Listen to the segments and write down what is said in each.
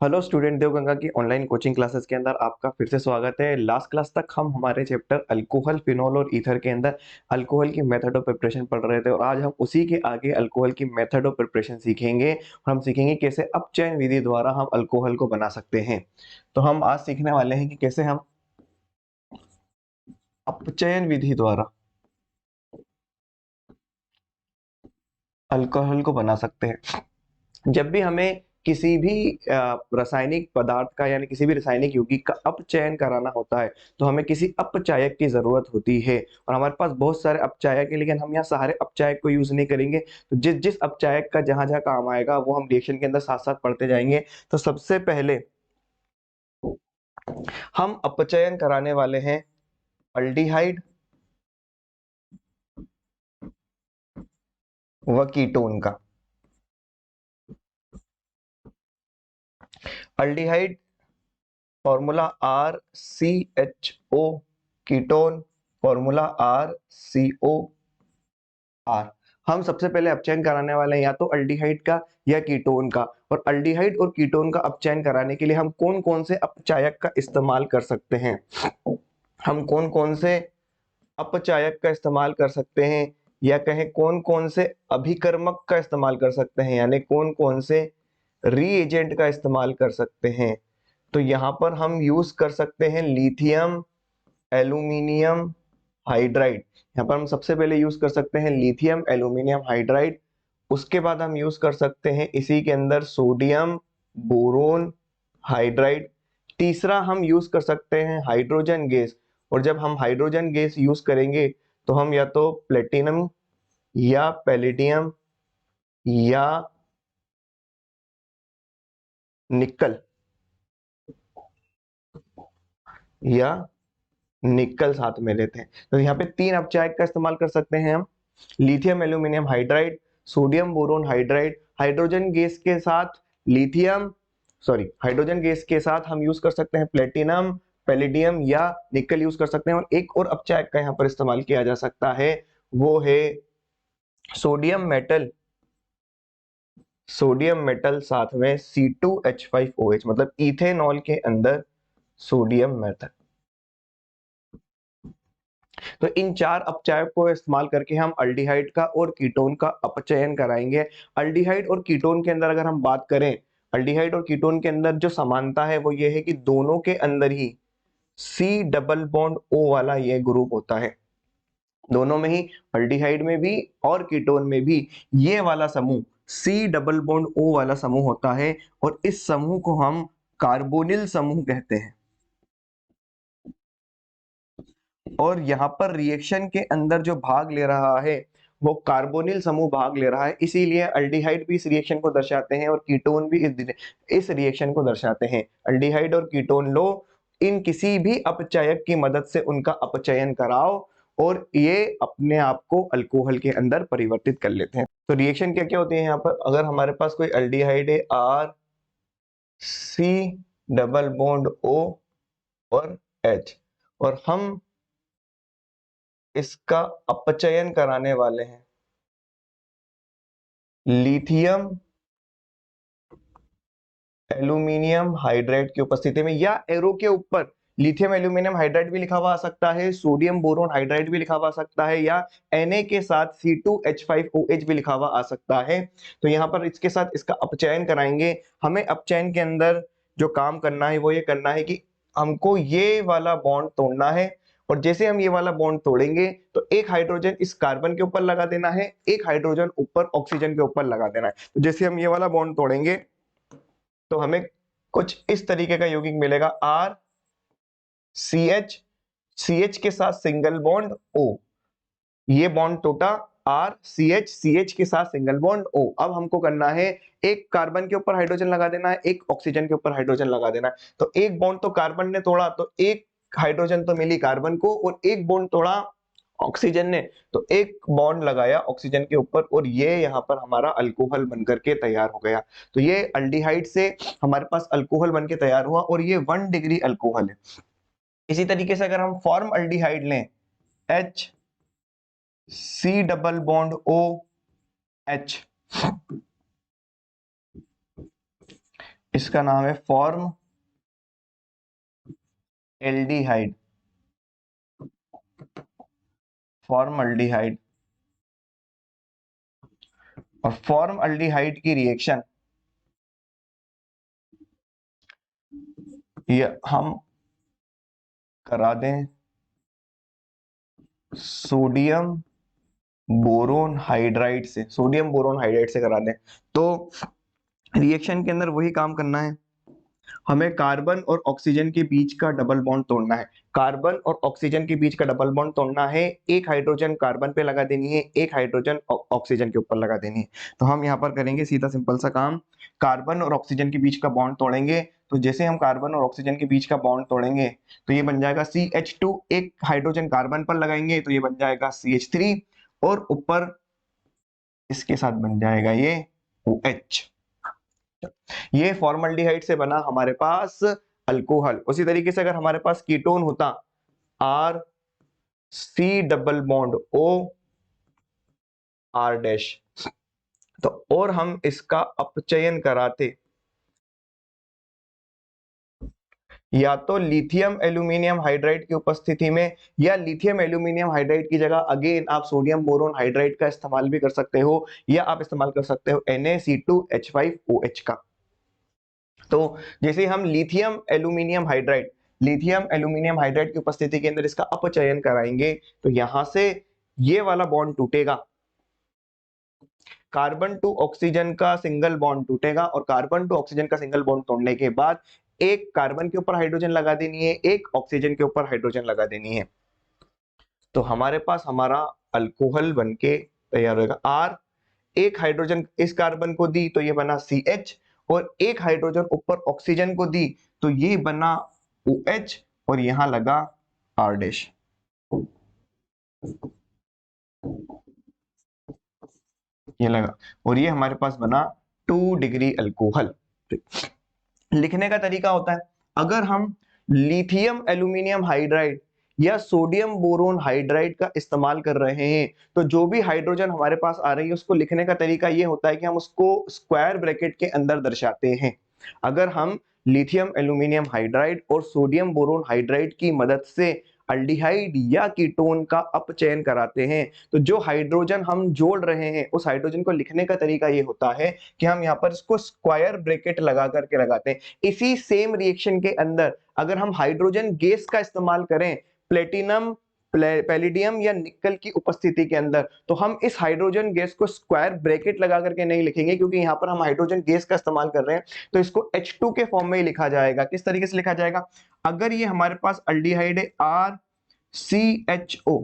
Hello student, Devganga की online coaching classes के अंदर आपका फिर से स्वागत है। लास्ट क्लास तक हम हमारे चैप्टर अल्कोहल, फिनोल और ईथर के अंदर अल्कोहल की मेथड ऑफ प्रिपरेशन पढ़ रहे थे और आज हम उसी के आगे अल्कोहल की मेथड ऑफ प्रिपरेशन सीखेंगे और हम सीखेंगे कैसे अपचयन विधि द्वारा हम अल्कोहल को बना सकते हैं। तो हम आज सीखने वाले हैं कि कैसे हम अपचयन विधि द्वारा अल्कोहल को बना सकते हैं। जब भी हमें किसी भी रासायनिक पदार्थ का यानी किसी भी रासायनिक यौगिक का अपचयन कराना होता है तो हमें किसी अपचायक की जरूरत होती है और हमारे पास बहुत सारे अपचायक है, लेकिन हम यहाँ सारे अपचायक को यूज नहीं करेंगे। तो जिस जिस अपचायक का जहां जहां काम आएगा वो हम रिएक्शन के अंदर साथ साथ पढ़ते जाएंगे। तो सबसे पहले हम अपचयन कराने वाले हैं अल्डिहाइड व कीटोन का। Aldehyde formula RCHO, ketone formula RCOR। हम सबसे पहले अपचयन कराने वाले हैं या तो अल्डिहाइड का या कीटोन का। और अल्डिहाइड और कीटोन का अपचयन कराने के लिए हम कौन कौन से अपचायक का इस्तेमाल कर सकते हैं, हम कौन कौन से अपचायक का इस्तेमाल कर सकते हैं या कहें कौन कौन से अभिकर्मक का इस्तेमाल कर सकते हैं, यानी कौन कौन से रीएजेंट का इस्तेमाल कर सकते हैं। तो यहाँ पर हम यूज कर सकते हैं लिथियम एल्यूमिनियम हाइड्राइड। यहाँ पर हम सबसे पहले यूज कर सकते हैं लिथियम एल्यूमिनियम हाइड्राइड। उसके बाद हम यूज कर सकते हैं इसी के अंदर सोडियम बोरोन हाइड्राइड। तीसरा हम यूज कर सकते हैं हाइड्रोजन गैस। और जब हम हाइड्रोजन गैस यूज करेंगे तो हम या तो प्लेटिनम या पैलेडियम या निकल या निकल साथ में लेते हैं। तो यहाँ पे तीन अपचायक का इस्तेमाल कर सकते हैं हम, lithium aluminium hydride, sodium boron hydride. Hydrogen gas के साथ लिथियम हाइड्रोजन गैस के साथ हम यूज कर सकते हैं प्लेटिनम पैलेडियम या निकल यूज कर सकते हैं। और एक और अपचायक का यहाँ पर इस्तेमाल किया जा सकता है, वो है सोडियम मेटल। सोडियम मेटल साथ में C2H5OH, मतलब इथेनॉल के अंदर सोडियम मेटल। तो इन चार अपचायक को इस्तेमाल करके हम अल्डिहाइड का और कीटोन का अपचयन कराएंगे। अल्डिहाइड और कीटोन के अंदर अगर हम बात करें, अल्डिहाइड और कीटोन के अंदर जो समानता है वो ये है कि दोनों के अंदर ही C डबल बॉन्ड O वाला ये ग्रुप होता है। दोनों में ही, अल्डिहाइड में भी और कीटोन में भी, ये वाला समूह C डबल बॉन्ड O वाला समूह होता है और इस समूह को हम कार्बोनिल समूह कहते हैं। और यहाँ पर रिएक्शन के अंदर जो भाग ले रहा है वो कार्बोनिल समूह भाग ले रहा है, इसीलिए अल्डिहाइड भी इस रिएक्शन को दर्शाते हैं और कीटोन भी इस रिएक्शन को दर्शाते हैं। अल्डिहाइड और कीटोन लो, इन किसी भी अपचायक की मदद से उनका अपचयन कराओ और ये अपने आप को अल्कोहल के अंदर परिवर्तित कर लेते हैं। तो रिएक्शन क्या क्या होती है यहाँ पर, अगर हमारे पास कोई अल्डिहाइड है RC डबल बॉन्ड O और H, और हम इसका अपचयन कराने वाले हैं लिथियम एल्यूमिनियम हाइड्राइड की उपस्थिति में, या एरो के ऊपर लिथियम एल्यूमिनियम हाइड्राइड भी लिखा हुआ आ सकता है, सोडियम बोरोन हाइड्राइड भी लिखा हुआ आ सकता है, या Na के साथ C2H5OH भी लिखा हुआ आ सकता है। तो यहाँ पर इसके साथ इसका अपचयन कराएंगे। हमें अपचयन के अंदर जो काम करना है वो ये करना है कि हमको ये वाला बॉन्ड तोड़ना है। और जैसे हम ये वाला बॉन्ड तोड़ेंगे तो एक हाइड्रोजन इस कार्बन के ऊपर लगा देना है, एक हाइड्रोजन ऊपर ऑक्सीजन के ऊपर लगा देना है। तो जैसे हम ये वाला बॉन्ड तोड़ेंगे तो हमें कुछ इस तरीके का यौगिक मिलेगा RCH के साथ सिंगल बॉन्ड O। ये बॉन्ड टूटा, RCH के साथ सिंगल बॉन्ड O। अब हमको करना है एक कार्बन के ऊपर हाइड्रोजन लगा देना है, एक ऑक्सीजन के ऊपर हाइड्रोजन लगा देना है। तो एक बॉन्ड तो कार्बन ने तोड़ा तो एक हाइड्रोजन तो मिली कार्बन को, और एक बॉन्ड तोड़ा ऑक्सीजन ने तो एक बॉन्ड लगाया ऑक्सीजन के ऊपर, और ये यहाँ पर हमारा अल्कोहल बनकर के तैयार हो गया। तो ये अल्डिहाइड से हमारे पास अल्कोहल बन के तैयार हुआ और ये 1 डिग्री अल्कोहल है। इसी तरीके से अगर हम फॉर्म अल्डिहाइड लें HC डबल बॉन्ड OH, इसका नाम है फॉर्म एल्डिहाइड, फॉर्मल्डिहाइड। और फॉर्मल्डिहाइड की रिएक्शन ये हम करा दें सोडियम बोरोन हाइड्राइड से, सोडियम बोरोन हाइड्राइड से करा दें, तो रिएक्शन के अंदर वही काम करना है। हमें कार्बन और ऑक्सीजन के बीच का डबल बॉन्ड तोड़ना है। कार्बन और ऑक्सीजन के बीच का डबल बॉन्ड तोड़ना है। एक हाइड्रोजन कार्बन पे लगा देनी है, एक हाइड्रोजन ऑक्सीजन के ऊपर लगा देनी है। तो हम यहाँ पर करेंगे सीधा सिंपल सा काम, कार्बन और ऑक्सीजन के बीच का बॉन्ड तोड़ेंगे। तो जैसे हम कार्बन और ऑक्सीजन के बीच का बॉन्ड तोड़ेंगे तो ये बन जाएगा CH2, एक हाइड्रोजन कार्बन पर लगाएंगे तो ये बन जाएगा CH3, और ऊपर इसके साथ बन जाएगा ये OH। ये फॉर्मल्डिहाइड से बना हमारे पास अल्कोहल। उसी तरीके से अगर हमारे पास कीटोन होता R C double bond O R dash, तो और हम इसका अपचयन कराते या तो लिथियम एल्यूमिनियम हाइड्राइड की उपस्थिति में, या लिथियम एल्यूमिनियम हाइड्राइड की जगह अगेन आप सोडियम बोरोन हाइड्राइड का इस्तेमाल भी कर सकते हो, या आप इस्तेमाल कर सकते हो NaC2H5OH का। तो जैसे हम लिथियम एल्यूमिनियम हाइड्राइड की उपस्थिति के अंदर इसका अपचयन कराएंगे तो यहां से ये वाला बॉन्ड टूटेगा, कार्बन टू ऑक्सीजन का सिंगल बॉन्ड टूटेगा, और कार्बन टू ऑक्सीजन का सिंगल बॉन्ड तोड़ने के बाद एक कार्बन के ऊपर हाइड्रोजन लगा देनी है, एक ऑक्सीजन के ऊपर हाइड्रोजन लगा देनी है। तो हमारे पास हमारा अल्कोहल बनके तैयार होगा। R एक हाइड्रोजन इस कार्बन को दी तो ये बना CH, और एक हाइड्रोजन ऊपर ऑक्सीजन को दी तो ये बना OH, और यहां लगा R डैश। ये लगा, और ये हमारे पास बना 2 डिग्री अल्कोहल। लिखने का तरीका होता है, अगर हम लिथियम एल्यूमिनियम हाइड्राइड या सोडियम बोरोन हाइड्राइड का इस्तेमाल कर रहे हैं तो जो भी हाइड्रोजन हमारे पास आ रही है उसको लिखने का तरीका ये होता है कि हम उसको स्क्वायर ब्रैकेट के अंदर दर्शाते हैं। अगर हम लिथियम एल्यूमिनियम हाइड्राइड और सोडियम बोरोन हाइड्राइड की मदद से अल्डिहाइड या कीटोन का अपचयन कराते हैं तो जो हाइड्रोजन हम जोड़ रहे हैं उस हाइड्रोजन को लिखने का तरीका ये होता है कि हम यहाँ पर इसको स्क्वायर ब्रैकेट लगा करके लगाते हैं। इसी सेम रिएक्शन के अंदर अगर हम हाइड्रोजन गैस का इस्तेमाल करें प्लेटिनम, पैलिडियम या निकल की उपस्थिति के अंदर, तो हम इस हाइड्रोजन गैस को स्क्वायर ब्रैकेट लगा करके नहीं लिखेंगे, क्योंकि यहाँ पर हम हाइड्रोजन गैस का इस्तेमाल कर रहे हैं तो इसको H2 के फॉर्म में ही लिखा जाएगा। किस तरीके से लिखा जाएगा, अगर ये हमारे पास अल्डिहाइड है RCHO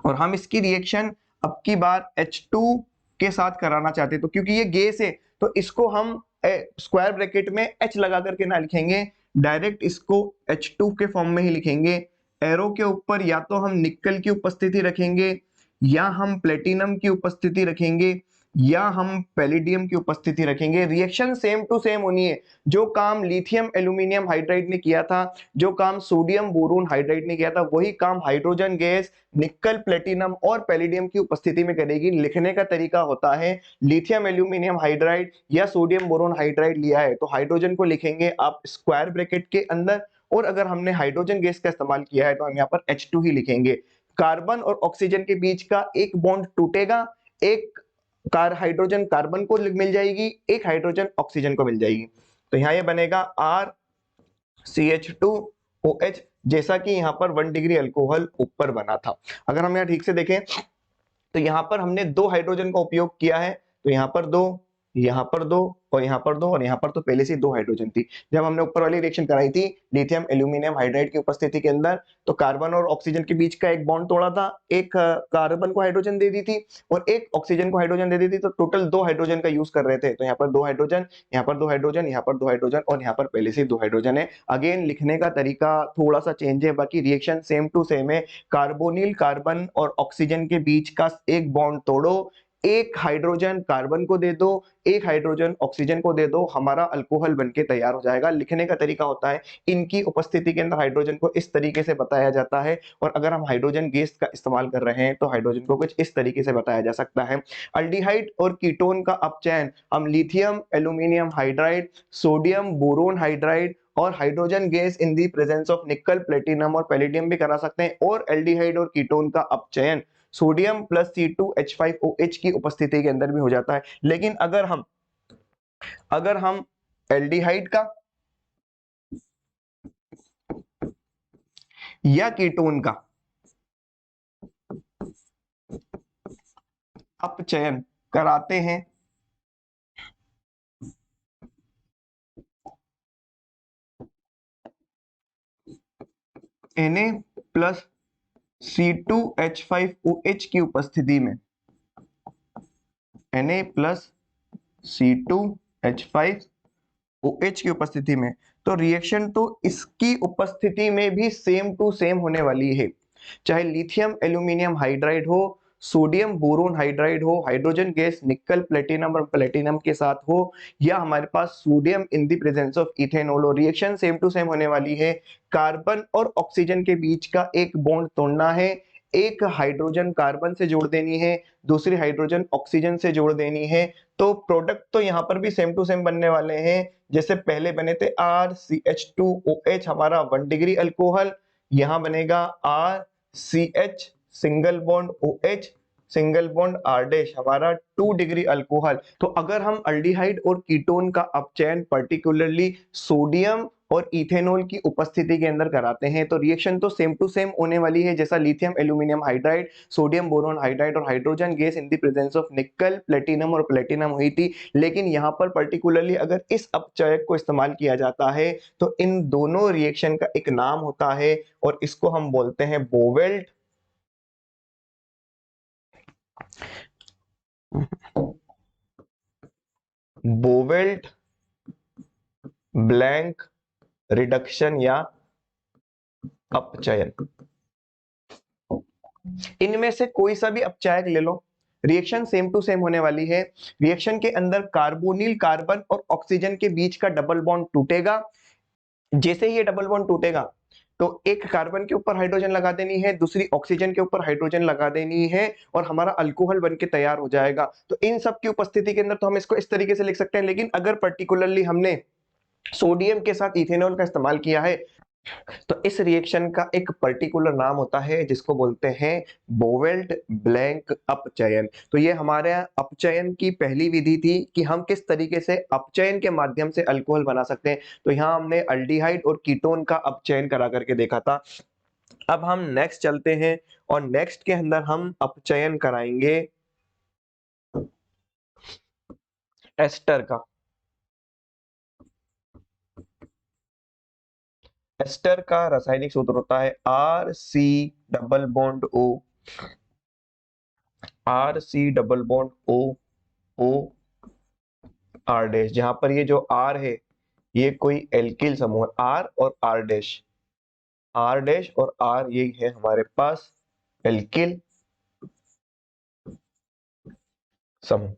और हम इसकी रिएक्शन अब की बार H2 के साथ कराना चाहते हैं, तो क्योंकि ये गैस है तो इसको हम स्क्वायर ब्रैकेट में H लगा करके ना लिखेंगे, डायरेक्ट इसको H2 के फॉर्म में ही लिखेंगे। एरो के ऊपर या तो हम निकल की उपस्थिति रखेंगे, या हम प्लेटिनम की उपस्थिति रखेंगे, या हम पैलिडियम की उपस्थिति रखेंगे। रिएक्शन सेम टू सेम होनी है। जो काम लिथियम एल्यूमिनियम हाइड्राइड ने किया था, जो काम सोडियम बोरोन हाइड्राइड ने किया था, वही काम हाइड्रोजन गैस निकल, प्लेटिनम और पैलिडियम की उपस्थिति में करेगी। लिखने का तरीका होता है, लिथियम एल्यूमिनियम हाइड्राइड या सोडियम बोरोन हाइड्राइड लिया है तो हाइड्रोजन को लिखेंगे आप स्क्वायर ब्रैकेट के अंदर, और अगर हमने हाइड्रोजन गैस का इस्तेमाल किया है तो हम यहाँ पर H2 ही लिखेंगे। कार्बन और ऑक्सीजन के बीच का एक बॉन्ड टूटेगा, एक हाइड्रोजन कार्बन को मिल जाएगी, एक हाइड्रोजन ऑक्सीजन को मिल जाएगी। तो यहाँ ये बनेगा RCH2OH, जैसा कि यहाँ पर 1 डिग्री अल्कोहल ऊपर बना था। अगर हम यहाँ ठीक से देखें तो यहाँ पर हमने 2 हाइड्रोजन का उपयोग किया है, तो यहाँ पर 2, यहाँ पर 2 और यहाँ पर 2, और यहाँ पर तो पहले से 2 हाइड्रोजन थी। जब हमने ऊपर वाली रिएक्शन कराई थी लिथियम एल्यूमिनियम हाइड्राइड की उपस्थिति के अंदर तो कार्बन और ऑक्सीजन के बीच का एक बॉन्ड तोड़ा था, एक कार्बन को हाइड्रोजन दे दी थी और एक ऑक्सीजन को हाइड्रोजन दे दी थी, तो टोटल 2 हाइड्रोजन का यूज कर रहे थे। तो यहाँ पर 2 हाइड्रोजन, यहाँ पर 2 हाइड्रोजन, यहाँ पर 2 हाइड्रोजन और यहाँ पर पहले से 2 हाइड्रोजन है। अगेन लिखने का तरीका थोड़ा सा चेंज है, बाकी रिएक्शन सेम टू सेम है। कार्बोनिल कार्बन और ऑक्सीजन के बीच का एक बॉन्ड तोड़ो, एक हाइड्रोजन कार्बन को दे दो, एक हाइड्रोजन ऑक्सीजन को दे दो, हमारा अल्कोहल बनके तैयार हो जाएगा। लिखने का तरीका होता है, इनकी उपस्थिति के अंदर हाइड्रोजन को इस तरीके से बताया जाता है, और अगर हम हाइड्रोजन गैस का इस्तेमाल कर रहे हैं तो हाइड्रोजन को कुछ इस तरीके से बताया जा सकता है। अल्डिहाइड और कीटोन का अपचयन हम lithium aluminium hydride, sodium boron hydride और hydrogen gas in the presence of nickel, platinum और पैलेडियम भी करा सकते हैं। और एल्डिहाइड और कीटोन का अपचयन सोडियम प्लस C2H5OH की उपस्थिति के अंदर भी हो जाता है। लेकिन अगर हम एल्डिहाइड का या कीटोन का अपचयन कराते हैं Na प्लस C2H5OH की उपस्थिति में, Na प्लस C2H5OH की उपस्थिति में, तो रिएक्शन तो इसकी उपस्थिति में भी सेम टू सेम होने वाली है। चाहे लिथियम एल्यूमिनियम हाइड्राइड हो, सोडियम बोरोन हाइड्राइड हो, हाइड्रोजन गैस निकल प्लेटिनम और प्लेटिनम के साथ हो, या हमारे पास sodium in the presence of ethanol हो, रिएक्शन सेम टू सेम होने वाली है। कार्बन और ऑक्सीजन के बीच का एक बॉन्ड तोड़ना है, एक हाइड्रोजन कार्बन से जोड़ देनी है, दूसरी हाइड्रोजन ऑक्सीजन से जोड़ देनी है। तो प्रोडक्ट तो यहाँ पर भी सेम टू सेम बनने वाले हैं, जैसे पहले बने थे RCH2OH हमारा 1 डिग्री अल्कोहल, यहाँ बनेगा RCH single bond OH single bond R dash हमारा 2 डिग्री अल्कोहल। तो अगर हम अल्डिहाइड और कीटोन का अपचयन पर्टिकुलरली सोडियम और इथेनॉल की उपस्थिति के अंदर कराते हैं, तो रिएक्शन तो सेम टू सेम होने वाली है, जैसा lithium aluminium hydride, sodium boron hydride और hydrogen gas in the presence of nickel platinum और प्लेटिनम हुई थी। लेकिन यहाँ पर पर्टिकुलरली अगर इस अपचयक को इस्तेमाल किया जाता है तो इन दोनों रिएक्शन का एक नाम होता है, और इसको हम बोलते हैं बोवेल्ट ब्लैंक रिडक्शन या अपचयन। इनमें से कोई सा भी अपचायक ले लो, रिएक्शन सेम टू सेम होने वाली है। रिएक्शन के अंदर कार्बोनिल कार्बन और ऑक्सीजन के बीच का डबल बॉन्ड टूटेगा। जैसे ही ये डबल बॉन्ड टूटेगा तो एक कार्बन के ऊपर हाइड्रोजन लगा देनी है, दूसरी ऑक्सीजन के ऊपर हाइड्रोजन लगा देनी है, और हमारा अल्कोहल बनके तैयार हो जाएगा। तो इन सब की उपस्थिति के अंदर तो हम इसको इस तरीके से लिख सकते हैं। लेकिन अगर पर्टिकुलरली हमने सोडियम के साथ इथेनॉल का इस्तेमाल किया है तो इस रिएक्शन का एक पर्टिकुलर नाम होता है जिसको बोलते हैं बोवेल्ट ब्लैंक अपचयन। तो ये हमारे अपचयन की पहली विधि थी कि हम किस तरीके से अपचयन के माध्यम से अल्कोहल बना सकते हैं। तो यहाँ हमने अल्डिहाइड और कीटोन का अपचयन करा करके देखा था। अब हम नेक्स्ट चलते हैं, और नेक्स्ट के अंदर हम अपचयन कराएंगे एस्टर का। एस्टर का रासायनिक सूत्र होता है RC double bond O, RC double bond O R dash, जहां पर ये जो R है ये कोई एल्किल समूह है, R और R डैश और R ये है हमारे पास एल्किल समूह।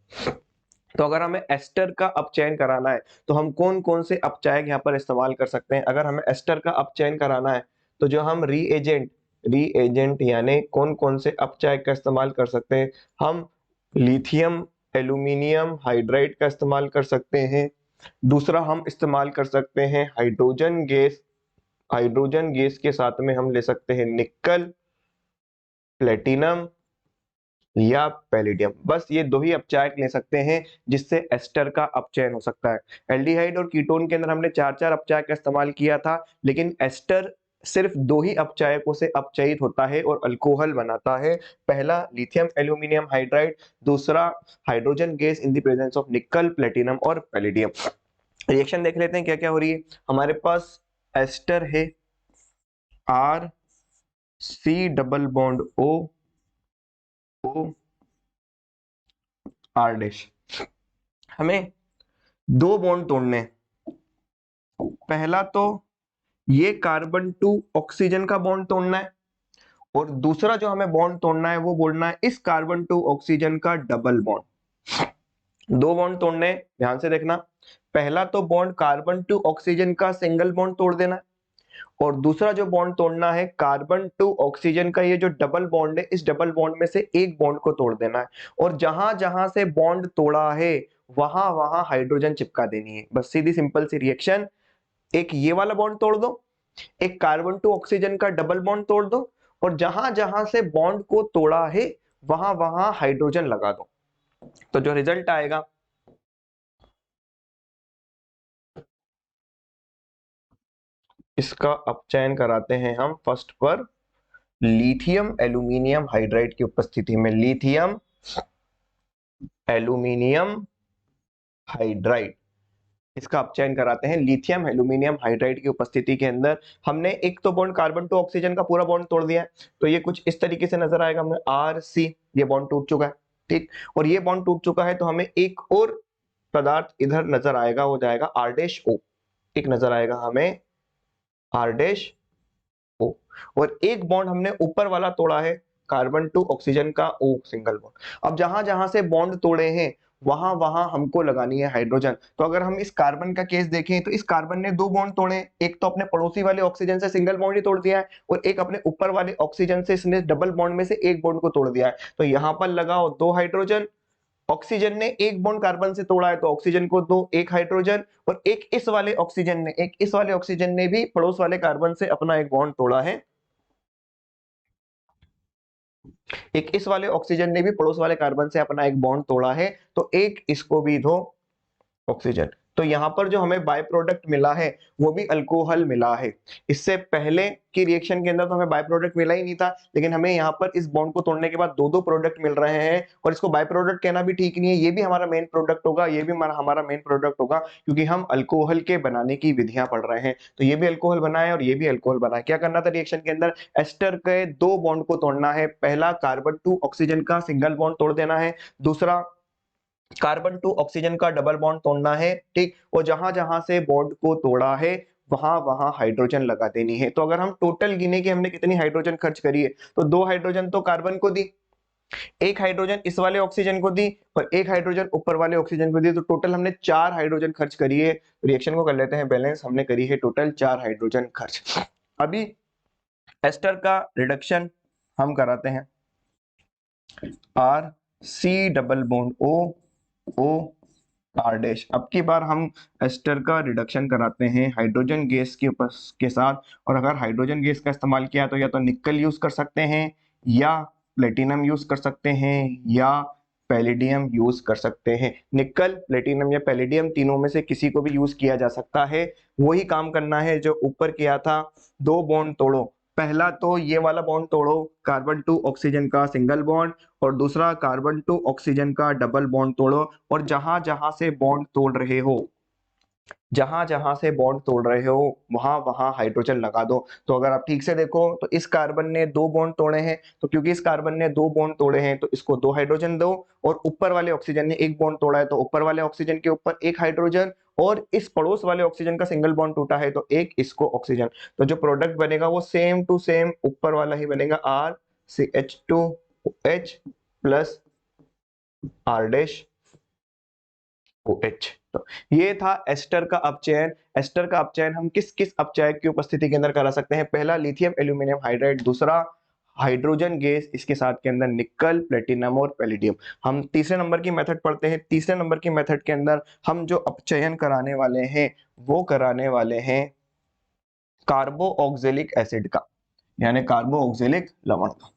तो अगर हमें एस्टर का अपचयन कराना है तो हम कौन कौन से अपचायक यहाँ पर इस्तेमाल कर सकते हैं। अगर हमें एस्टर का अपचयन कराना है तो जो हम रीएजेंट यानी कौन कौन से अपचायक का इस्तेमाल कर सकते हैं, हम लिथियम एल्यूमिनियम हाइड्राइड का इस्तेमाल कर सकते हैं। दूसरा हम इस्तेमाल कर सकते हैं हाइड्रोजन गैस के साथ में हम ले सकते हैं निकल, प्लेटिनम या पैलेडियम। बस ये दो ही अपचायक ले सकते हैं जिससे एस्टर का अपचयन हो सकता है। एल्डिहाइड और कीटोन के अंदर हमने 4 अपचायक का इस्तेमाल किया था, लेकिन एस्टर सिर्फ 2 ही अपचायकों से अपचयित होता है और अल्कोहल बनाता है। पहला लिथियम एल्यूमिनियम हाइड्राइड, दूसरा hydrogen gas in the presence of nickel, platinum और पैलेडियम। रिएक्शन देख लेते हैं क्या क्या हो रही है। हमारे पास एस्टर है RC double bond O R dash, हमें 2 बॉन्ड तोड़ने। पहला तो ये कार्बन टू ऑक्सीजन का बॉन्ड तोड़ना है, और दूसरा जो हमें बॉन्ड तोड़ना है वो बोलना है इस कार्बन टू ऑक्सीजन का डबल बॉन्ड। दो बॉन्ड तोड़ने हैं, ध्यान से देखना। पहला तो बॉन्ड कार्बन टू ऑक्सीजन का सिंगल बॉन्ड तोड़ देना है, और दूसरा जो बॉन्ड तोड़ना है कार्बन टू ऑक्सीजन का ये जो डबल बॉन्ड है, इस डबल बॉन्ड में से एक बॉन्ड को तोड़ देना है। और जहां जहां से बॉन्ड तोड़ा है वहां वहां हाइड्रोजन चिपका देनी है। बस सीधी सिंपल सी रिएक्शन, एक ये वाला बॉन्ड तोड़ दो, एक कार्बन टू ऑक्सीजन का डबल बॉन्ड तोड़ दो, और जहां जहां से बॉन्ड को तोड़ा है वहां वहां हाइड्रोजन लगा दो। तो जो रिजल्ट आएगा, इसका अपचयन कराते हैं हम फर्स्ट पर लिथियम एल्यूमिनियम हाइड्राइड की उपस्थिति में। लिथियम एल्यूमिनियम हाइड्राइड, इसका अपचयन कराते हैं लिथियम एल्यूमिनियम हाइड्राइड की उपस्थिति के अंदर। हमने एक तो बॉन्ड कार्बन टू ऑक्सीजन का पूरा बॉन्ड तोड़ दिया है, तो ये कुछ इस तरीके से नजर आएगा हमें आर सी, ये बॉन्ड टूट चुका है, ठीक। और ये बॉन्ड टूट चुका है तो हमें एक और पदार्थ इधर नजर आएगा, हो जाएगा आर डैश ओ, एक नजर आएगा हमें आर डैश ओ। और एक बॉन्ड हमने ऊपर वाला तोड़ा है कार्बन टू ऑक्सीजन का ओ सिंगल बॉन्ड। अब जहां जहां से बॉन्ड तोड़े हैं वहां वहां हमको लगानी है हाइड्रोजन। तो अगर हम इस कार्बन का केस देखें तो इस कार्बन ने दो बॉन्ड तोड़े, एक तो अपने पड़ोसी वाले ऑक्सीजन से सिंगल बॉन्ड ही तोड़ दिया है, और एक अपने ऊपर वाले ऑक्सीजन से इसने डबल बॉन्ड में से एक बॉन्ड को तोड़ दिया है। तो यहां पर लगाओ दो हाइड्रोजन, ऑक्सीजन ने एक बॉन्ड कार्बन से तोड़ा है तो ऑक्सीजन को दो एक हाइड्रोजन, और एक इस वाले ऑक्सीजन ने, एक इस वाले ऑक्सीजन ने भी पड़ोस वाले कार्बन से अपना एक बॉन्ड तोड़ा है, एक इस वाले ऑक्सीजन ने भी पड़ोस वाले कार्बन से अपना एक बॉन्ड तोड़ा है, तो एक इसको भी दो ऑक्सीजन। तो यहां पर जो हमें बाय प्रोडक्ट मिला है वो भी अल्कोहल मिला है। इससे पहले की रिएक्शन के अंदर तो हमें बाय प्रोडक्ट मिला ही नहीं था, लेकिन हमें यहाँ पर इस बॉन्ड को तोड़ने के बाद दो दो प्रोडक्ट मिल रहे हैं। और इसको बाय प्रोडक्ट कहना भी ठीक नहीं है, ये भी हमारा मेन प्रोडक्ट होगा, ये भी हमारा मेन प्रोडक्ट होगा, क्योंकि हम अल्कोहल के बनाने की विधियां पढ़ रहे हैं। तो ये भी अल्कोहल बना है और ये भी अल्कोहल बना है। क्या करना था रिएक्शन के अंदर, एस्टर के दो बॉन्ड को तोड़ना है। पहला कार्बन टू ऑक्सीजन का सिंगल बॉन्ड तोड़ देना है, दूसरा कार्बन टू ऑक्सीजन का डबल बॉन्ड तोड़ना है, ठीक। और जहां जहां से बॉन्ड को तोड़ा है वहां वहां हाइड्रोजन लगा देनी है। तो अगर हम टोटल गिने कि हमने कितनी हाइड्रोजन खर्च करी है, तो दो हाइड्रोजन तो कार्बन को दी, एक हाइड्रोजन इस वाले ऑक्सीजन को दी, और एक हाइड्रोजन ऊपर वाले ऑक्सीजन को दी। तो टोटल हमने चार हाइड्रोजन खर्च करी है। रिएक्शन को कर लेते हैं बैलेंस, हमने करी है टोटल चार हाइड्रोजन खर्च। अभी एस्टर का रिडक्शन हम कराते हैं, R C double bond O O R dash. अब की बार हम एस्टर का रिडक्शन कराते हैं हाइड्रोजन गैस के साथ। और अगर हाइड्रोजन गैस का इस्तेमाल किया तो या तो निकल यूज कर सकते हैं, या प्लेटिनम यूज कर सकते हैं, या पैलेडियम यूज कर सकते हैं। निकल, प्लेटिनम या पैलेडियम तीनों में से किसी को भी यूज किया जा सकता है। वही काम करना है जो ऊपर किया था। दो बॉन्ड तोड़ो, पहला तो ये वाला बॉन्ड तोड़ो कार्बन टू ऑक्सीजन का सिंगल बॉन्ड, और दूसरा कार्बन टू ऑक्सीजन का डबल बॉन्ड तोड़ो। और जहां जहां से बॉन्ड तोड़ रहे हो, जहां जहां से बॉन्ड तोड़ रहे हो वहां वहां हाइड्रोजन लगा दो। तो अगर आप ठीक से देखो तो इस कार्बन ने दो बॉन्ड तोड़े हैं, तो क्योंकि इस कार्बन ने दो बॉन्ड तोड़े हैं तो इसको दो हाइड्रोजन दो। और ऊपर वाले ऑक्सीजन ने एक बॉन्ड तोड़ा है तो ऊपर वाले ऑक्सीजन के ऊपर एक हाइड्रोजन, और इस पड़ोस वाले ऑक्सीजन का सिंगल बॉन्ड टूटा है तो एक इसको ऑक्सीजन। तो जो प्रोडक्ट बनेगा वो सेम टू सेम ऊपर वाला ही बनेगा, R C H two H plus R dash O H. तो ये था एस्टर का अपचयन। एस्टर का अपचयन हम किस किस अपचयक की उपस्थिति के अंदर करा सकते हैं, पहला लिथियम एल्यूमिनियम हाइड्राइड, दूसरा हाइड्रोजन गैस, इसके साथ के अंदर निकल, प्लेटिनम और पैलेडियम। हम तीसरे नंबर की मेथड पढ़ते हैं। तीसरे नंबर की मेथड के अंदर हम जो अपचयन कराने वाले हैं वो कराने वाले हैं कार्बो ऑक्जेलिक एसिड का, यानी कार्बो ऑक्जेलिक लवण का।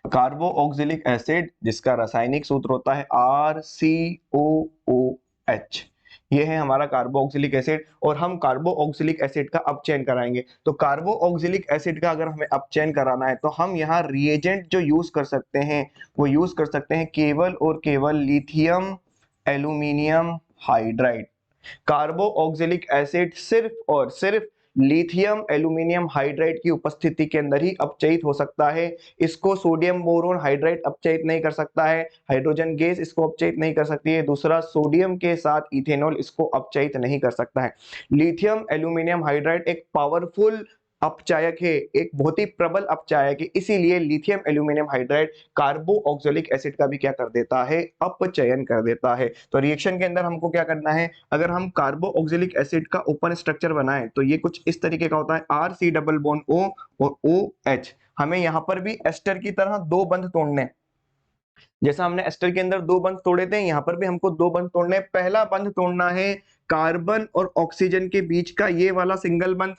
कार्बो ऑक्जेलिक एसिड जिसका रासायनिक सूत्र होता है RCOOH, ये है हमारा कार्बो ऑक्जेलिक एसिड। और हम कार्बो ऑक्जेलिक एसिड का अपचयन कराएंगे। तो कार्बो ऑक्जेलिक एसिड का अगर हमें अपचयन कराना है तो हम यहाँ रिएजेंट जो यूज कर सकते हैं वो यूज कर सकते हैं केवल और केवल lithium aluminium hydride. कार्बो oxalic acid सिर्फ और सिर्फ लिथियम एल्यूमिनियम हाइड्राइड की उपस्थिति के अंदर ही अपचयित हो सकता है। इसको सोडियम बोरोन हाइड्राइड अपचयित नहीं कर सकता है, हाइड्रोजन गैस इसको अपचयित नहीं कर सकती है। दूसरा, सोडियम के साथ इथेनॉल इसको अपचयित नहीं कर सकता है। लिथियम एल्यूमिनियम हाइड्राइड एक पावरफुल अपचायक है, एक बहुत ही प्रबल अपचायक है, इसीलिए लिथियम एल्यूमिनियम हाइड्राइड कार्बोऑक्जेलिक एसिड का भी क्या कर देता है, अपचयन कर देता है। तो रिएक्शन के अंदर हमको क्या करना है, अगर हम कार्बोऑक्जेलिक एसिड का ओपन स्ट्रक्चर बनाएं तो ये कुछ इस तरीके का होता है, RC डबल बॉन्ड O और OH। हमें यहाँ पर भी एस्टर की तरह दो बंध तोड़ने, जैसा हमने एस्टर के अंदर दो बंध तोड़े थे, यहाँ पर भी हमको दो बंध तोड़ने। पहला बंध तोड़ना है कार्बन और ऑक्सीजन के बीच का ये वाला सिंगल बंध,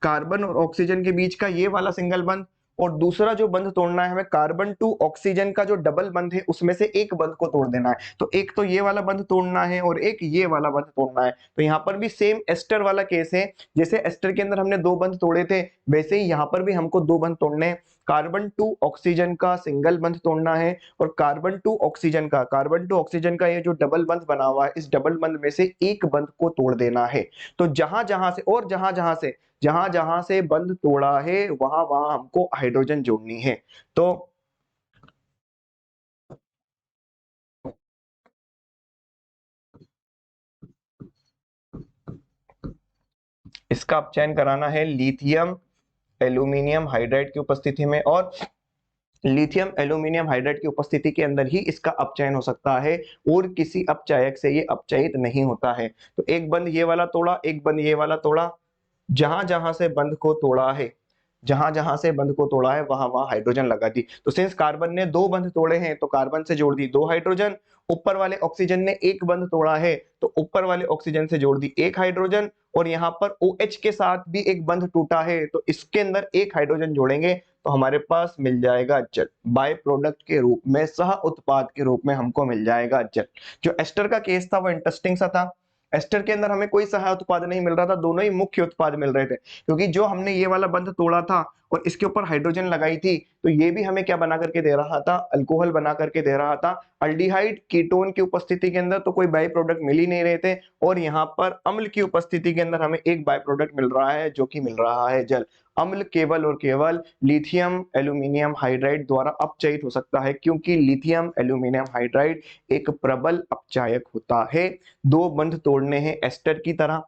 कार्बन और ऑक्सीजन के बीच का ये वाला सिंगल बंध। और दूसरा जो बंध तोड़ना है हमें, कार्बन टू ऑक्सीजन का जो डबल बंध है उसमें से एक बंध को तोड़ देना है। तो एक तो ये वाला बंध तोड़ना है और एक ये वाला बंध तोड़ना है। तो यहाँ पर भी सेम एस्टर वाला केस है, जैसे एस्टर के अंदर हमने दो बंध तोड़े थे वैसे ही यहाँ पर भी हमको दो बंध तोड़ने हैं। कार्बन टू ऑक्सीजन का सिंगल बंध तोड़ना है और कार्बन टू ऑक्सीजन का ये जो डबल बंध बना हुआ है, इस डबल बंध में से एक बंध को तोड़ देना है। तो जहां जहां से बंध तोड़ा है वहां वहां हमको हाइड्रोजन जोड़नी है। तो इसका अपचयन कराना है लिथियम एल्यूमिनियम हाइड्राइड की उपस्थिति में, और लिथियम एल्यूमिनियम हाइड्राइड की उपस्थिति के अंदर ही इसका अपचयन हो सकता है, और किसी अपचायक से ये अपचयित नहीं होता है। तो एक बंध ये वाला तोड़ा, एक बंध ये वाला तोड़ा, जहां जहां से बंध को तोड़ा है, जहां जहां से बंध को तोड़ा है वहां वहां हाइड्रोजन लगा दी। तो सिंस कार्बन ने दो बंध तोड़े हैं तो कार्बन से जोड़ दी दो हाइड्रोजन, ऊपर वाले ऑक्सीजन ने एक बंध तोड़ा है तो ऊपर वाले ऑक्सीजन से जोड़ दी एक हाइड्रोजन, और यहाँ पर OH के साथ भी एक बंध टूटा है तो इसके अंदर एक हाइड्रोजन जोड़ेंगे तो हमारे पास मिल जाएगा जल, बाय प्रोडक्ट के रूप में, सह उत्पाद के रूप में हमको मिल जाएगा जल। जो एस्टर का केस था वो इंटरेस्टिंग सा था। एस्टर के अंदर हमें कोई सहायक उत्पाद नहीं मिल रहा था, दोनों ही मुख्य उत्पाद मिल रहे थे, क्योंकि जो हमने ये वाला बंध तोड़ा था और इसके ऊपर हाइड्रोजन लगाई थी तो ये भी हमें क्या बना करके दे रहा था, अल्कोहल बना करके दे रहा था। अल्डिहाइड कीटोन की उपस्थिति के अंदर तो कोई बाई प्रोडक्ट मिल ही नहीं रहे थे, और यहाँ पर अम्ल की उपस्थिति के अंदर हमें एक बाई प्रोडक्ट मिल रहा है जो कि मिल रहा है जल। अम्ल केवल और केवल लिथियम एल्यूमिनियम हाइड्राइड द्वारा अपचयित हो सकता है, क्योंकि लिथियम एल्यूमिनियम हाइड्राइड एक प्रबल अपचायक होता है। दो बंध तोड़ने हैं एस्टर की तरह,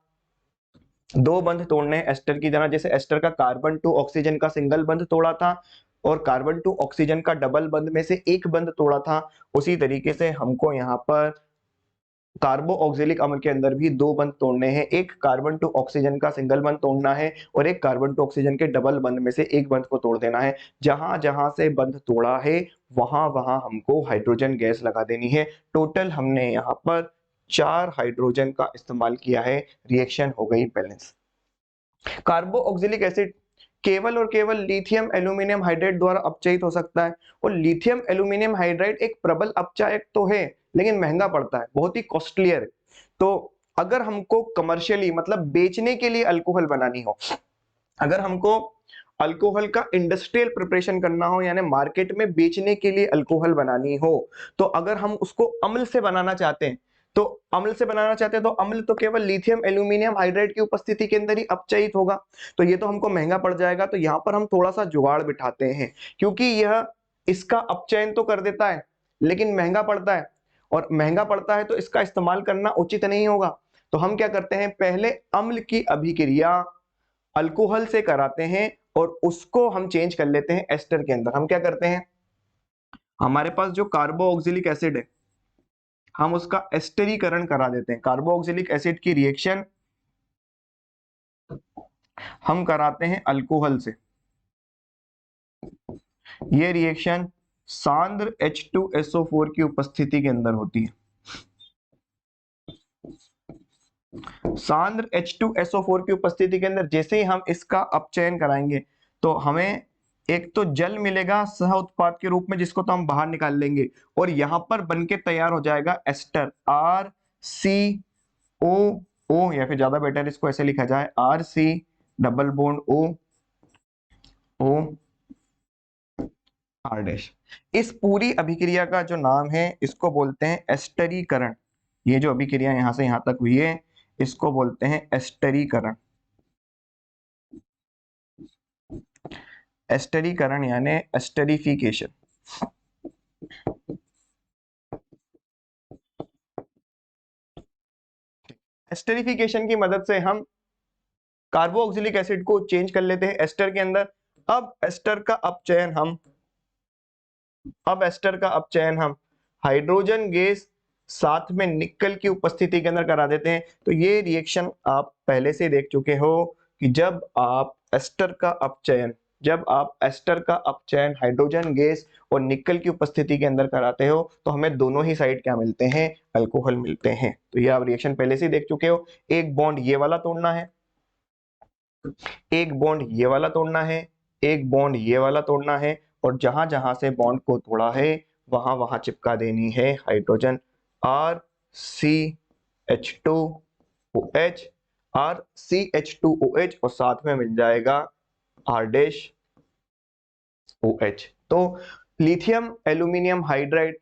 दो बंध तोड़ने हैं एस्टर की तरह, जैसे एस्टर का कार्बन टू ऑक्सीजन का सिंगल बंध तोड़ा था और कार्बन टू ऑक्सीजन का डबल बंध में से एक बंध तोड़ा था, उसी तरीके से हमको यहाँ पर कार्बो ऑक्जेलिक अम्ल के अंदर भी दो बंध तोड़ने हैं। एक कार्बन टू ऑक्सीजन का सिंगल बंध तोड़ना है और एक कार्बन टू ऑक्सीजन के डबल बंध में से एक बंध को तोड़ देना है। जहां जहां से बंध तोड़ा है वहां वहां हमको हाइड्रोजन गैस लगा देनी है। टोटल हमने यहाँ पर 4 हाइड्रोजन का इस्तेमाल किया है, रिएक्शन हो गई बैलेंस। कार्बो ऑक्जेलिक एसिड केवल और केवल लिथियम एल्यूमिनियम हाइड्राइड द्वारा अपचयित हो सकता है, और लिथियम एल्यूमिनियम हाइड्राइड एक प्रबल अपचायक तो है लेकिन महंगा पड़ता है, बहुत ही कॉस्टलियर है। तो अगर हमको कमर्शियली मतलब बेचने के लिए अल्कोहल बनानी हो, अगर हमको अल्कोहल का इंडस्ट्रियल प्रिपरेशन करना हो यानी मार्केट में बेचने के लिए अल्कोहल बनानी हो, तो अगर हम उसको अम्ल से बनाना चाहते हैं तो अम्ल तो केवल लिथियम एल्यूमिनियम हाइड्राइड की उपस्थिति के अंदर ही अपचयित होगा, तो ये तो हमको महंगा पड़ जाएगा। तो यहाँ पर हम थोड़ा सा जुगाड़ बिठाते हैं, क्योंकि यह इसका अपचयन तो कर देता है लेकिन महंगा पड़ता है, और महंगा पड़ता है तो इसका इस्तेमाल करना उचित नहीं होगा। तो हम क्या करते हैं, पहले अम्ल की अभिक्रिया अल्कोहल से कराते हैं और उसको हम चेंज कर लेते हैं एस्टर के अंदर। हम क्या करते हैं, हमारे पास जो कार्बो ऑक्सिलिक एसिड है हम उसका एस्टरीकरण करा देते हैं। कार्बो ऑक्सिलिक एसिड की रिएक्शन हम कराते हैं अल्कोहल से। ये रिएक्शन सांद्र H2SO4 की उपस्थिति के अंदर होती है। सांद्र H2SO4 की उपस्थिति के अंदर जैसे ही हम इसका अपचयन कराएंगे तो हमें एक तो जल मिलेगा सह उत्पाद के रूप में, जिसको तो हम बाहर निकाल लेंगे, और यहां पर बनके तैयार हो जाएगा एस्टर RCOO, या फिर ज्यादा बेटर इसको ऐसे लिखा जाए RC double bond O R dash. इस पूरी अभिक्रिया का जो नाम है इसको बोलते हैं एस्टरीकरण। ये जो अभिक्रिया यहां से यहां तक हुई है इसको बोलते हैं एस्टरीकरण। एस्टरीकरण यानी एस्टरीफिकेशन। एस्टरीफिकेशन की मदद से हम कार्बोक्सिलिक एसिड को चेंज कर लेते हैं एस्टर के अंदर। अब एस्टर का अपचयन हम हाइड्रोजन गैस साथ में निकल की उपस्थिति के अंदर करा देते हैं। तो ये रिएक्शन आप पहले से देख चुके हो कि जब आप एस्टर का अपचयन हाइड्रोजन गैस और निकल की उपस्थिति के अंदर कराते हो तो हमें दोनों ही साइड क्या मिलते हैं, अल्कोहल मिलते हैं। तो ये आप रिएक्शन पहले से देख चुके हो। एक बॉन्ड ये वाला तोड़ना है, एक बॉन्ड ये वाला तोड़ना है, एक बॉन्ड ये वाला तोड़ना है, और जहां जहां से बॉन्ड को तोड़ा है वहां वहां चिपका देनी है हाइड्रोजन RCH2OH, RCH2OH, और साथ में मिल जाएगा R-OH। तो lithium aluminium hydride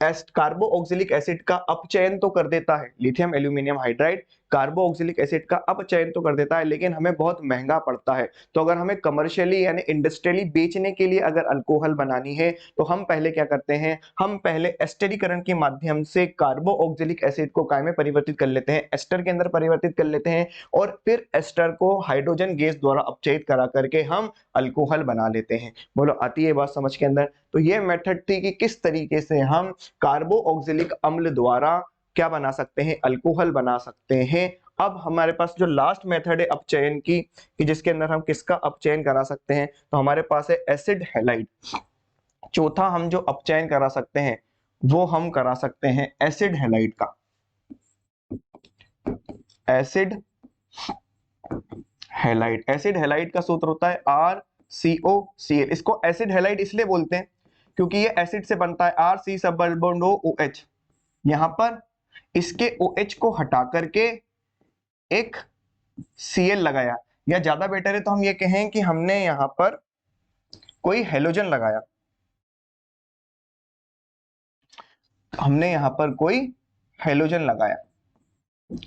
carboxylic acid का अपचयन तो कर देता है, lithium aluminium hydride carboxylic acid का अपचयन तो कर देता है, लेकिन हमें बहुत महंगा पड़ता है। तो अगर हमें कमर्शियली यानी इंडस्ट्रियली बेचने के लिए अगर अल्कोहल बनानी है तो हम पहले क्या करते हैं, हम पहले एस्टरीकरण के माध्यम से कार्बोक्सिलिक एसिड को काय में परिवर्तित कर लेते हैं, एस्टर के अंदर परिवर्तित कर लेते हैं, और फिर एस्टर को हाइड्रोजन गैस द्वारा अपचयित करा करके हम अल्कोहल बना लेते हैं। बोलो आती है बात समझ के अंदर? तो ये मेथड थी कि किस तरीके से हम कार्बोक्सिलिक अम्ल द्वारा क्या बना सकते हैं, अल्कोहल बना सकते हैं। अब हमारे पास जो लास्ट मेथड है अपचयन की, कि जिसके अंदर हम किसका अपचयन करा सकते हैं, तो हमारे पास है एसिड हैलाइड। चौथा हम जो अपचयन करा सकते हैं वो हम करा सकते हैं एसिड हैलाइड का। एसिड हैलाइड का सूत्र होता है RCOCl। इसको एसिड हैलाइड इसलिए बोलते हैं क्योंकि ये एसिड से बनता है, RC डबल बॉन्ड OH। यहां पर इसके OH को हटा करके एक Cl लगाया, या ज्यादा बेटर है तो हम ये कहें कि हमने यहां पर कोई हेलोजन लगाया,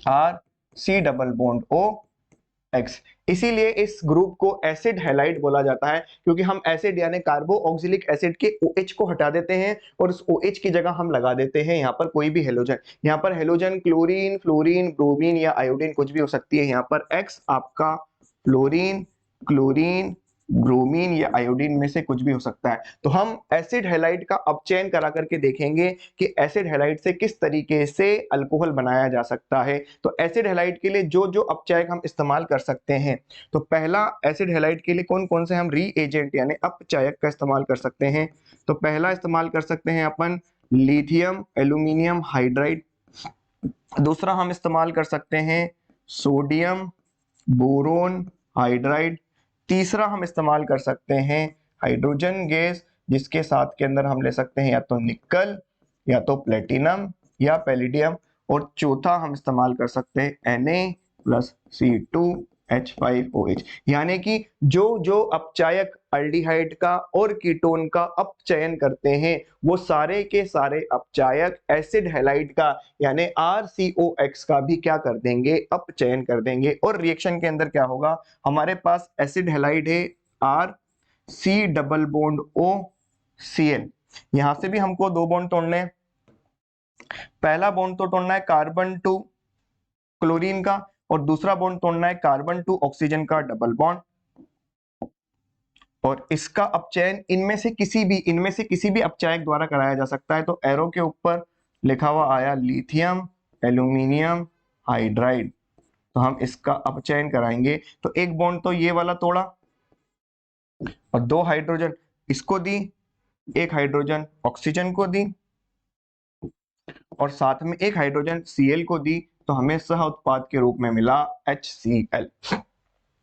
RC डबल बॉन्ड OX। इसीलिए इस ग्रुप को एसिड हैलाइड बोला जाता है, क्योंकि हम एसिड यानी कार्बोक्सिलिक एसिड के OH को हटा देते हैं और उस OH की जगह हम लगा देते हैं यहाँ पर कोई भी हेलोजन। यहाँ पर हेलोजन क्लोरीन, फ्लोरीन, ब्रोमीन या आयोडीन कुछ भी हो सकती है। यहाँ पर X आपका फ्लोरीन, क्लोरीन, ब्रोमीन या आयोडीन में से कुछ भी हो सकता है। तो हम एसिड हैलाइड का अपचयन करा करके देखेंगे कि एसिड हैलाइड से किस तरीके से अल्कोहल बनाया जा सकता है। तो एसिड हैलाइड के लिए जो जो अपचायक हम इस्तेमाल कर सकते हैं, तो पहला एसिड हैलाइड के लिए कौन कौन से हम रीएजेंट यानी अपचायक का इस्तेमाल कर सकते हैं, तो पहला इस्तेमाल कर सकते हैं अपन लिथियम एल्यूमिनियम हाइड्राइड। दूसरा हम इस्तेमाल कर सकते हैं सोडियम बोरोन हाइड्राइड। तीसरा हम इस्तेमाल कर सकते हैं हाइड्रोजन गैस, जिसके साथ के अंदर हम ले सकते हैं या तो निकल, या तो प्लेटिनम या पैलिडियम। और चौथा हम इस्तेमाल कर सकते हैं Na+C2H5OH। यानी कि जो जो अपचायक अल्डिहाइड का और कीटोन का अपचयन करते हैं वो सारे के सारे अपचायक एसिड हैलाइड का यानी RCOX का भी क्या कर देंगे, अपचयन कर देंगे। और रिएक्शन के अंदर क्या होगा, हमारे पास एसिड हैलाइड है RC डबल बॉन्ड OCl। यहां से भी हमको दो बॉन्ड तोड़ने हैं। पहला बॉन्ड तो तोड़ना है कार्बन टू क्लोरीन का, और दूसरा बॉन्ड तोड़ना है कार्बन टू ऑक्सीजन का डबल बॉन्ड। और इसका अपचयन इनमें से किसी भी अपचायक द्वारा कराया जा सकता है। तो एरो के ऊपर लिखा हुआ आया लिथियम एल्यूमिनियम हाइड्राइड, तो हम इसका अपचयन कराएंगे। तो एक बॉन्ड तो ये वाला तोड़ा और दो हाइड्रोजन इसको दी, एक हाइड्रोजन ऑक्सीजन को दी और साथ में एक हाइड्रोजन Cl को दी, तो हमें सह उत्पाद के रूप में मिला HCl।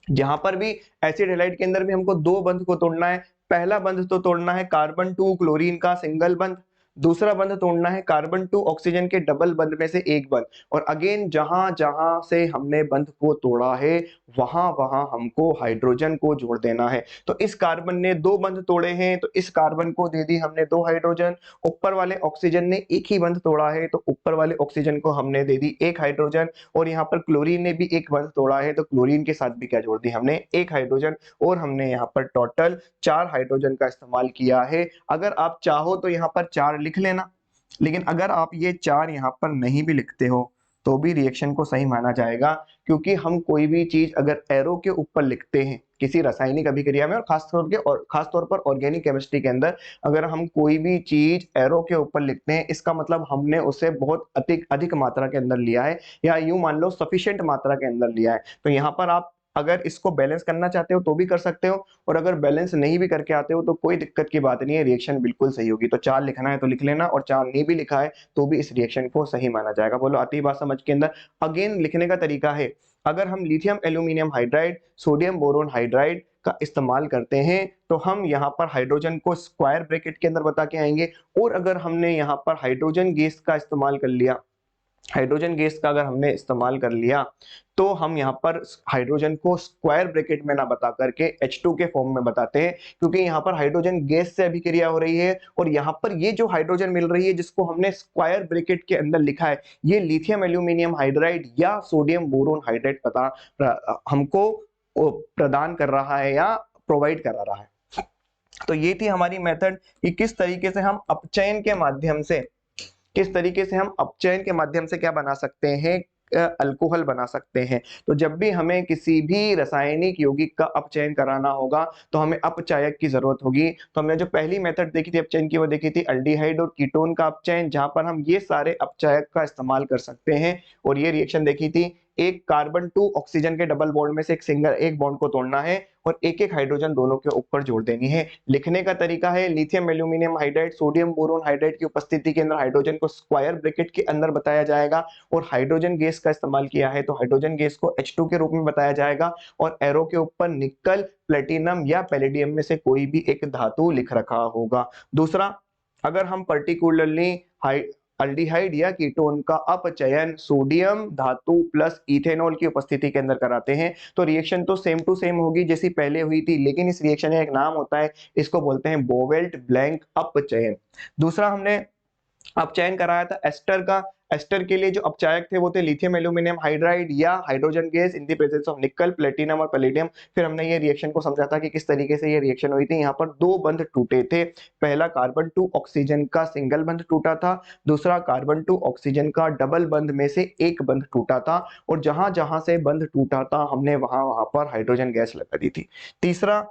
जहां पर भी एसिड हैलाइड के अंदर भी हमको दो बंध को तोड़ना है। पहला बंध तो तोड़ना है कार्बन टू क्लोरीन का सिंगल बंध, दूसरा बंध तोड़ना है कार्बन टू ऑक्सीजन के डबल बंध में से एक बंध, और अगेन जहां जहां से हमने बंध को तोड़ा है वहां वहां हमको हाइड्रोजन को जोड़ देना है। तो इस कार्बन ने दो बंध तोड़े हैं तो इस कार्बन को दे दी हमने दो हाइड्रोजन, ऊपर वाले ऑक्सीजन ने एक ही बंध तोड़ा है तो ऊपर वाले ऑक्सीजन को हमने दे दी एक हाइड्रोजन, और यहाँ पर क्लोरीन ने भी एक बंध तोड़ा है तो क्लोरीन के साथ भी क्या जोड़ दी हमने एक हाइड्रोजन, और हमने यहाँ पर टोटल 4 हाइड्रोजन का इस्तेमाल किया है। अगर आप चाहो तो यहाँ पर 4 लिख लेना, लेकिन अगर आप ये 4 यहाँ पर नहीं भी लिखते हो तो भी रिएक्शन को सही माना जाएगा, क्योंकि हम कोई भी चीज अगर एरो के ऊपर लिखते हैं किसी रासायनिक अभिक्रिया में, और खास तौर पर ऑर्गेनिक केमिस्ट्री के अंदर अगर हम कोई भी चीज एरो के ऊपर लिखते हैं इसका मतलब हमने उसे बहुत अधिक अधिक मात्रा के अंदर लिया है, या यूं मान लो सफिशिएंट मात्रा के अंदर लिया है। तो यहाँ पर आप अगर इसको बैलेंस करना चाहते हो तो भी कर सकते हो, और अगर बैलेंस नहीं भी करके आते हो तो कोई दिक्कत की बात नहीं है, रिएक्शन बिल्कुल सही होगी। तो 4 लिखना है तो लिख लेना, और 4 नहीं भी लिखा है तो भी इस रिएक्शन को सही माना जाएगा। बोलो आती बात समझ के अंदर। अगेन लिखने का तरीका है, अगर हम lithium aluminium hydride sodium boron hydride का इस्तेमाल करते हैं तो हम यहाँ पर हाइड्रोजन को स्क्वायर ब्रैकेट के अंदर बता के आएंगे, और अगर हमने यहाँ पर हाइड्रोजन गैस का इस्तेमाल कर लिया, हाइड्रोजन गैस का अगर हमने इस्तेमाल कर लिया तो हम यहाँ पर हाइड्रोजन को स्क्वायर ब्रैकेट में ना बता करके H2 के फॉर्म में बताते हैं, क्योंकि यहाँ पर हाइड्रोजन गैस से अभिक्रिया हो रही है, और यहाँ पर ये जो हाइड्रोजन मिल रही है जिसको हमने स्क्वायर ब्रैकेट के अंदर लिखा है ये लिथियम एल्यूमिनियम हाइड्राइड या सोडियम बोरोन हाइड्राइड हमको प्रदान कर रहा है या प्रोवाइड करा रहा है। तो ये थी हमारी मेथड कि किस तरीके से हम अपचयन के माध्यम से क्या बना सकते हैं, अल्कोहल बना सकते हैं। तो जब भी हमें किसी भी रासायनिक यौगिक का अपचयन कराना होगा तो हमें अपचायक की जरूरत होगी। तो हमने जो पहली मेथड देखी थी अपचयन की वो देखी थी अल्डिहाइड और कीटोन का अपचयन, जहां पर हम ये सारे अपचायक का इस्तेमाल कर सकते हैं। और ये रिएक्शन देखी थी, एक कार्बन टू ऑक्सीजन के डबल बॉन्ड में से एक बॉन्ड को तोड़ना है और एक एक हाइड्रोजन दोनों के ऊपर जोड़ देनी है। लिखने का तरीका है lithium aluminium hydride sodium boron hydride की उपस्थिति के अंदर हाइड्रोजन को स्क्वायर ब्रैकेट के अंदर बताया जाएगा, और हाइड्रोजन गैस का इस्तेमाल किया है तो हाइड्रोजन गैस को H2 के रूप में बताया जाएगा, और एरो के ऊपर निकल प्लेटिनम या पैलेडियम में से कोई भी एक धातु लिख रखा होगा। दूसरा, अगर हम पर्टिकुलरली अल्डिहाइड या कीटोन का अपचयन सोडियम धातु प्लस इथेनॉल की उपस्थिति के अंदर कराते हैं तो रिएक्शन तो सेम टू सेम होगी जैसी पहले हुई थी, लेकिन इस रिएक्शन का एक नाम होता है, इसको बोलते हैं बोवेल्ट ब्लैंक अपचयन। दूसरा हमने अपचयन कराया था एस्टर का। एस्टर के लिए जो अपचायक थे वो थे लिथियम एल्यूमिनियम हाइड्राइड या hydrogen gas in the presence of nickel platinum और पैलेडियम। फिर हमने ये रिएक्शन को समझा था कि किस तरीके से ये रिएक्शन हुई थी। यहाँ पर दो बंध टूटे थे, पहला कार्बन टू ऑक्सीजन का सिंगल बंध टूटा था, दूसरा कार्बन टू ऑक्सीजन का डबल बंध में से एक बंध टूटा था, और जहां जहां से बंध टूटा था हमने वहां वहां पर हाइड्रोजन गैस लगा दी थी। तीसरा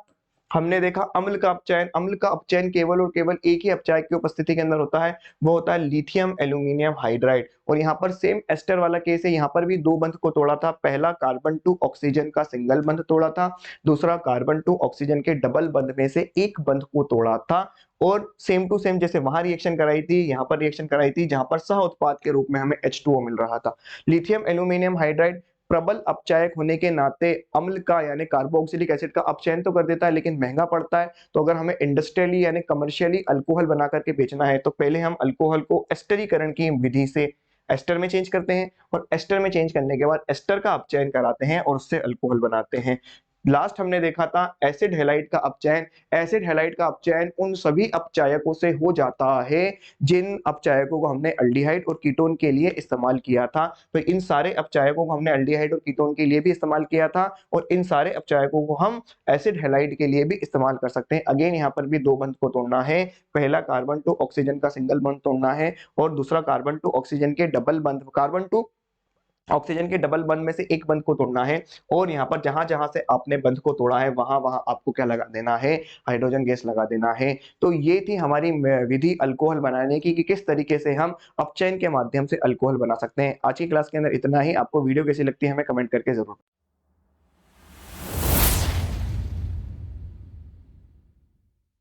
हमने देखा अम्ल का अपचयन। अम्ल का अपचयन केवल और केवल एक ही अपचायक की उपस्थिति के अंदर होता है, वो होता है लिथियम एल्यूमिनियम हाइड्राइड। और यहाँ पर सेम एस्टर वाला केस है, यहाँ पर भी दो बंध को तोड़ा था, पहला कार्बन टू ऑक्सीजन का सिंगल बंध तोड़ा था, दूसरा कार्बन टू ऑक्सीजन के डबल बंध में से एक बंध को तोड़ा था। और सेम टू सेम जैसे वहां रिएक्शन कराई थी यहाँ पर रिएक्शन कराई थी, जहां पर सह उत्पाद के रूप में हमें H2O मिल रहा था। लिथियम एल्यूमिनियम हाइड्राइड प्रबल अपचायक होने के नाते अम्ल का यानी कार्बोक्सिलिक एसिड का अपचयन तो कर देता है लेकिन महंगा पड़ता है। तो अगर हमें इंडस्ट्रियली यानी कमर्शियली अल्कोहल बना करके बेचना है तो पहले हम अल्कोहल को एस्टरीकरण की विधि से एस्टर में चेंज करते हैं, और एस्टर में चेंज करने के बाद एस्टर का अपचयन कराते हैं और उससे अल्कोहल बनाते हैं। लास्ट हमने देखा था एसिड हैलाइड का अपचयन। एसिड हैलाइड का अपचयन उन सभी अपचायकों से हो जाता है जिन अपचायकों को हमने अल्डिहाइड और कीटोन के लिए इस्तेमाल किया था। तो इन सारे अपचायकों को हमने अल्डिहाइड और कीटोन के लिए भी इस्तेमाल किया था, और इन सारे अपचायकों को हम एसिड हैलाइड के लिए भी इस्तेमाल कर सकते हैं। अगेन यहाँ पर भी दो बंध को तोड़ना है, पहला कार्बन टू ऑक्सीजन का सिंगल बंध तोड़ना है और दूसरा कार्बन टू ऑक्सीजन के डबल बंध, कार्बन टू ऑक्सीजन के डबल बंध में से एक बंध को तोड़ना है। और यहाँ पर जहां जहां से आपने बंध को तोड़ा है वहां वहां आपको क्या लगा देना है, हाइड्रोजन गैस लगा देना है। तो ये थी हमारी विधि अल्कोहल बनाने की कि किस तरीके से हम अपचयन के माध्यम से अल्कोहल बना सकते हैं। आज की क्लास के अंदर इतना ही। आपको वीडियो कैसी लगती है हमें कमेंट करके जरूर